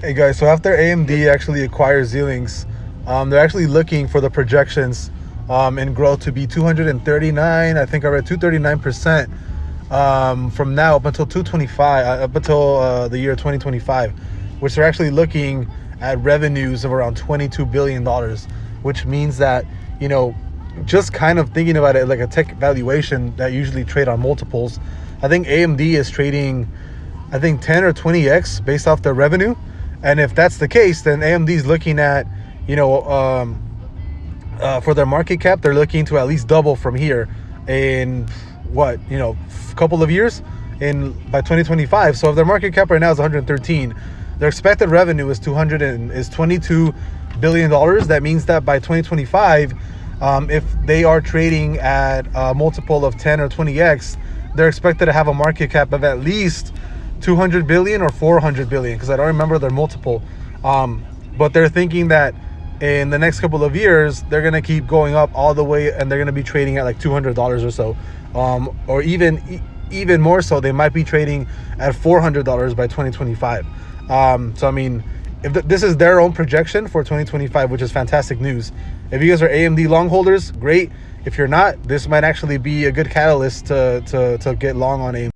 Hey guys, so after AMD actually acquires Xilinx, they're actually looking for the projections in growth to be 239. I think I read 239% from now up until 225, up until the year 2025, which they're actually looking at revenues of around $22 billion, which means that, you know, just kind of thinking about it like a tech valuation that usually trade on multiples, I think AMD is trading, I think 10 or 20x based off their revenue. And if that's the case, then AMD is looking at, you know, for their market cap, they're looking to at least double from here in what, you know, a couple of years by 2025. So if their market cap right now is 113, their expected revenue is $22 billion. That means that by 2025, if they are trading at a multiple of 10 or 20x, they're expected to have a market cap of at least 200 billion or 400 billion, because I don't remember their multiple, but they're thinking that in the next couple of years they're going to keep going up all the way, and they're going to be trading at like $200 or so, or even more so, they might be trading at $400 by 2025. So I mean, if this is their own projection for 2025, which is fantastic news. If you guys are AMD long holders, great. If you're not, this might actually be a good catalyst to get long on AMD.